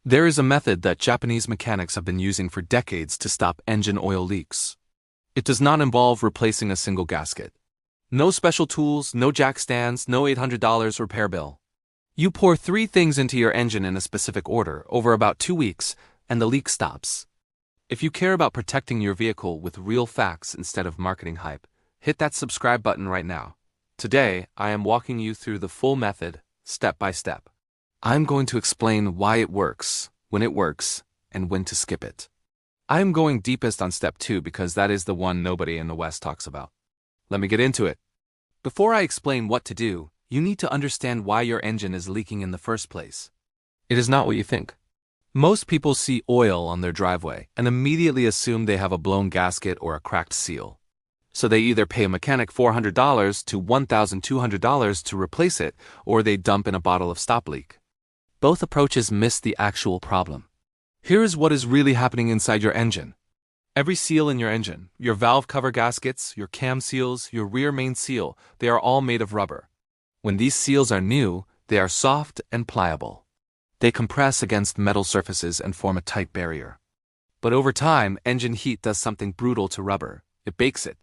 There is a method that Japanese mechanics have been using for decades to stop engine oil leaks. It does not involve replacing a single gasket. No special tools, no jack stands, no $800 repair bill. You pour 3 things into your engine in a specific order over about 2 weeks, and the leak stops. If you care about protecting your vehicle with real facts instead of marketing hype, hit that subscribe button right now. Today, I am walking you through the full method, step by step. I'm going to explain why it works, when it works, and when to skip it. I am going deepest on step 2 because that is the one nobody in the West talks about. Let me get into it. Before I explain what to do, you need to understand why your engine is leaking in the first place. It is not what you think. Most people see oil on their driveway and immediately assume they have a blown gasket or a cracked seal. So they either pay a mechanic $400 to $1,200 to replace it, or they dump in a bottle of stop leak. Both approaches miss the actual problem. Here is what is really happening inside your engine. Every seal in your engine, your valve cover gaskets, your cam seals, your rear main seal, they are all made of rubber. When these seals are new, they are soft and pliable. They compress against metal surfaces and form a tight barrier. But over time, engine heat does something brutal to rubber. It bakes it.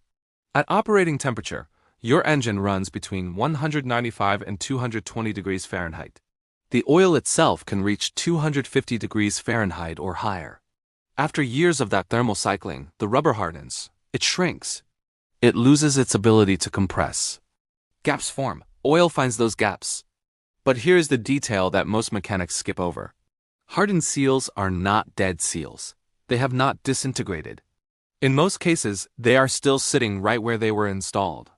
At operating temperature, your engine runs between 195 and 220 degrees Fahrenheit. The oil itself can reach 250 degrees Fahrenheit or higher. After years of that thermal cycling, the rubber hardens. It shrinks. It loses its ability to compress. Gaps form. Oil finds those gaps. But here's the detail that most mechanics skip over. Hardened seals are not dead seals. They have not disintegrated. In most cases, they are still sitting right where they were installed.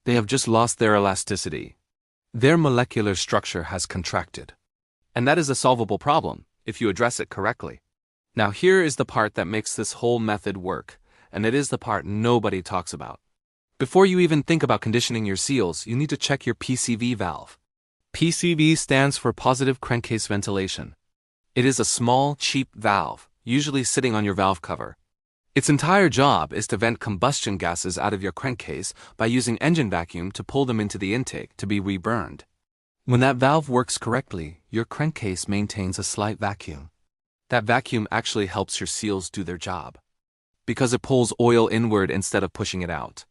They have just lost their elasticity. Their molecular structure has contracted. And that is a solvable problem, if you address it correctly. Now here is the part that makes this whole method work, and it is the part nobody talks about. Before you even think about conditioning your seals, you need to check your PCV valve. PCV stands for positive crankcase ventilation. It is a small, cheap valve, usually sitting on your valve cover. Its entire job is to vent combustion gases out of your crankcase by using engine vacuum to pull them into the intake to be reburned. When that valve works correctly, your crankcase maintains a slight vacuum. That vacuum actually helps your seals do their job, because it pulls oil inward instead of pushing it out.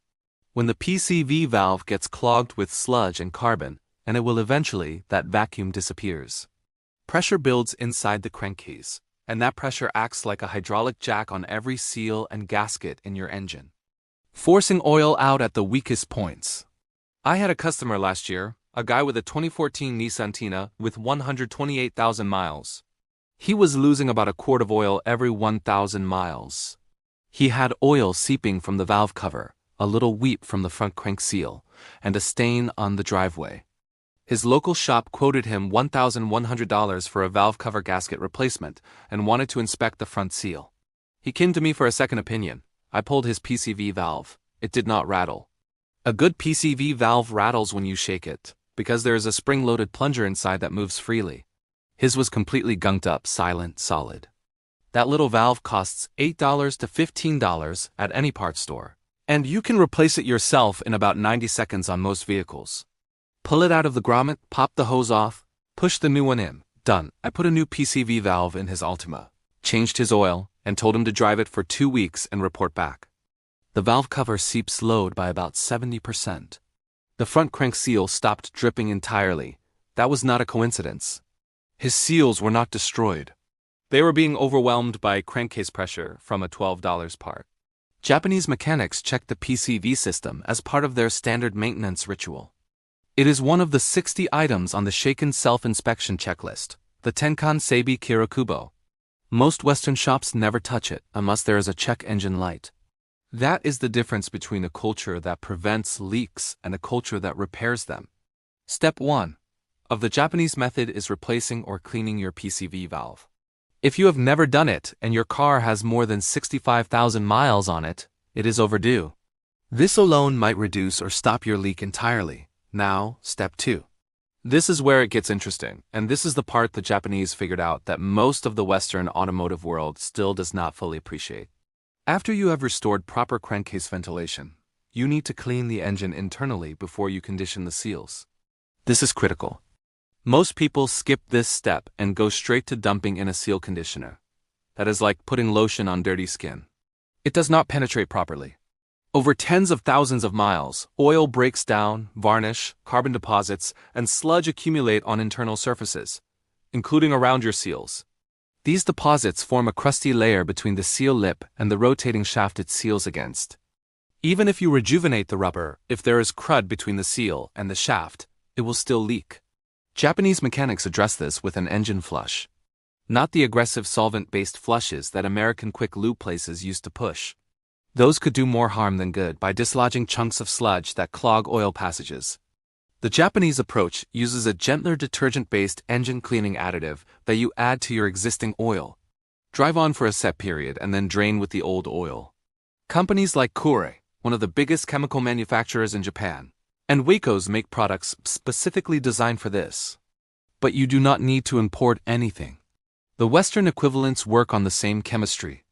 When the PCV valve gets clogged with sludge and carbon, and it will eventually, that vacuum disappears. Pressure builds inside the crankcase, and that pressure acts like a hydraulic jack on every seal and gasket in your engine, forcing oil out at the weakest points. I had a customer last year, a guy with a 2014 Nissan Tina with 128,000 miles. He was losing about a quart of oil every 1,000 miles. He had oil seeping from the valve cover, a little weep from the front crank seal, and a stain on the driveway. His local shop quoted him $1,100 for a valve cover gasket replacement and wanted to inspect the front seal. He came to me for a second opinion. I pulled his PCV valve. It did not rattle. A good PCV valve rattles when you shake it, because there is a spring-loaded plunger inside that moves freely. His was completely gunked up, silent, solid. That little valve costs $8 to $15 at any parts store, and you can replace it yourself in about 90 seconds on most vehicles. Pull it out of the grommet, pop the hose off, push the new one in. Done. I put a new PCV valve in his Altima, changed his oil, and told him to drive it for 2 weeks and report back. The valve cover seeps load by about 70%. The front crank seal stopped dripping entirely. That was not a coincidence. His seals were not destroyed. They were being overwhelmed by crankcase pressure from a $12 part. Japanese mechanics check the PCV system as part of their standard maintenance ritual. It is one of the 60 items on the Shaken self-inspection checklist, the Tenkan Seibi Kirakubo. Most Western shops never touch it unless there is a check engine light. That is the difference between a culture that prevents leaks and a culture that repairs them. Step 1 of the Japanese method is replacing or cleaning your PCV valve. If you have never done it and your car has more than 65,000 miles on it, it is overdue. This alone might reduce or stop your leak entirely. Now, step 2. This is where it gets interesting, and this is the part the Japanese figured out that most of the Western automotive world still does not fully appreciate. After you have restored proper crankcase ventilation, you need to clean the engine internally before you condition the seals. This is critical. Most people skip this step and go straight to dumping in a seal conditioner. That is like putting lotion on dirty skin. It does not penetrate properly. Over tens of thousands of miles, oil breaks down, varnish, carbon deposits, and sludge accumulate on internal surfaces, including around your seals. These deposits form a crusty layer between the seal lip and the rotating shaft it seals against. Even if you rejuvenate the rubber, if there is crud between the seal and the shaft, it will still leak. Japanese mechanics address this with an engine flush. Not the aggressive solvent-based flushes that American quick lube places used to push. Those could do more harm than good by dislodging chunks of sludge that clog oil passages. The Japanese approach uses a gentler detergent-based engine cleaning additive that you add to your existing oil. Drive on for a set period and then drain with the old oil. Companies like Kure, one of the biggest chemical manufacturers in Japan, and Waco's make products specifically designed for this. But you do not need to import anything. The Western equivalents work on the same chemistry.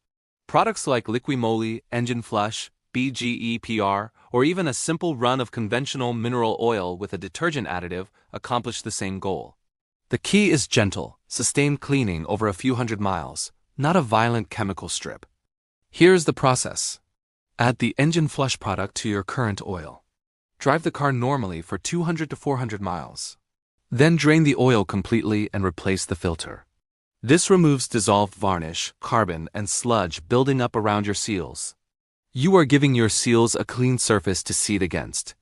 Products like Liqui-Moly, Engine Flush, BGEPR, or even a simple run of conventional mineral oil with a detergent additive accomplish the same goal. The key is gentle, sustained cleaning over a few hundred miles, not a violent chemical strip. Here's the process. Add the Engine Flush product to your current oil. Drive the car normally for 200 to 400 miles. Then drain the oil completely and replace the filter. This removes dissolved varnish, carbon, and sludge building up around your seals. You are giving your seals a clean surface to seat against.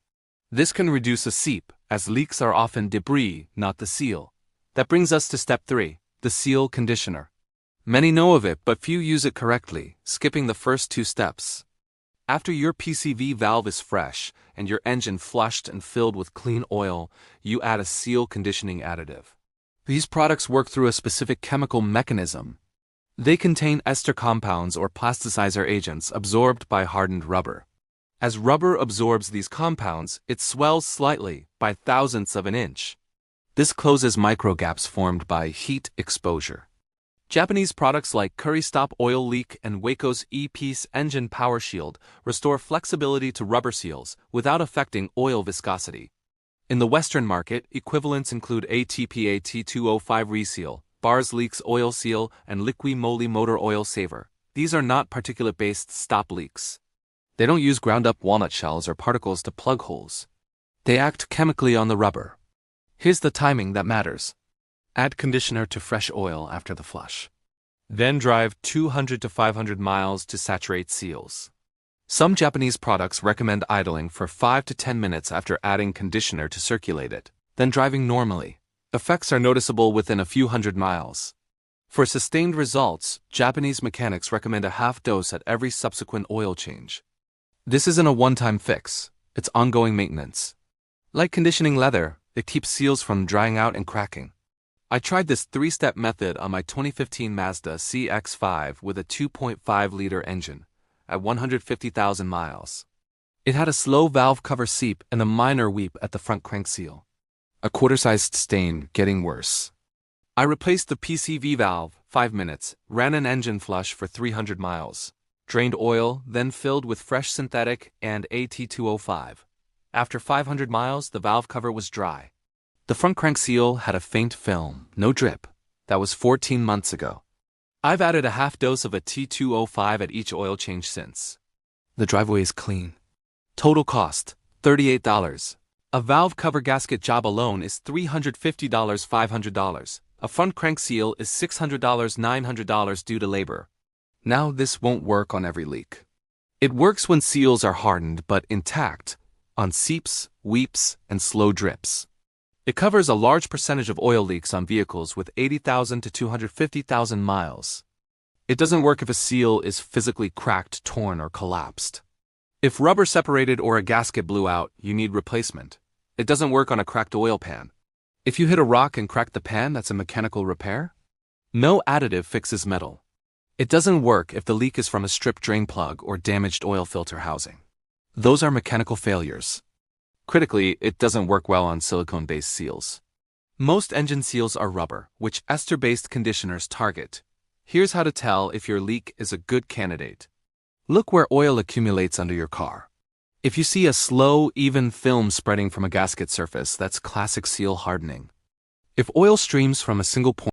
This can reduce a seep, as leaks are often debris, not the seal. That brings us to step 3, the seal conditioner. Many know of it, but few use it correctly, skipping the first 2 steps. After your PCV valve is fresh and your engine flushed and filled with clean oil, you add a seal conditioning additive. These products work through a specific chemical mechanism. They contain ester compounds or plasticizer agents absorbed by hardened rubber. As rubber absorbs these compounds, it swells slightly, by thousandths of an inch. This closes micro gaps formed by heat exposure. Japanese products like Curry Stop Oil Leak and Waco's E-Piece Engine Power Shield restore flexibility to rubber seals without affecting oil viscosity. In the Western market, equivalents include ATPA T205 Reseal, Bars Leaks Oil Seal, and Liqui-Moly Motor Oil Saver. These are not particulate-based stop leaks. They don't use ground-up walnut shells or particles to plug holes. They act chemically on the rubber. Here's the timing that matters. Add conditioner to fresh oil after the flush. Then drive 200 to 500 miles to saturate seals. Some Japanese products recommend idling for 5 to 10 minutes after adding conditioner to circulate it, then driving normally. Effects are noticeable within a few hundred miles. For sustained results, Japanese mechanics recommend a half dose at every subsequent oil change. This isn't a one-time fix, it's ongoing maintenance. Like conditioning leather, it keeps seals from drying out and cracking. I tried this 3-step method on my 2015 Mazda CX-5 with a 2.5-liter engine at 150,000 miles. It had a slow valve cover seep and a minor weep at the front crank seal. A quarter-sized stain getting worse. I replaced the PCV valve, 5 minutes, ran an engine flush for 300 miles, drained oil, then filled with fresh synthetic and AT205. After 500 miles, the valve cover was dry. The front crank seal had a faint film, no drip. That was 14 months ago. I've added a half dose of a T205 at each oil change since. The driveway is clean. Total cost, $38. A valve cover gasket job alone is $350, $500. A front crank seal is $600, $900 due to labor. Now this won't work on every leak. It works when seals are hardened but intact, on seeps, weeps, and slow drips. It covers a large percentage of oil leaks on vehicles with 80,000 to 250,000 miles. It doesn't work if a seal is physically cracked, torn, or collapsed. If rubber separated or a gasket blew out, you need replacement. It doesn't work on a cracked oil pan. If you hit a rock and crack the pan, that's a mechanical repair. No additive fixes metal. It doesn't work if the leak is from a stripped drain plug or damaged oil filter housing. Those are mechanical failures. Critically, it doesn't work well on silicone-based seals. Most engine seals are rubber, which ester-based conditioners target. Here's how to tell if your leak is a good candidate. Look where oil accumulates under your car. If you see a slow, even film spreading from a gasket surface, that's classic seal hardening. If oil streams from a single point,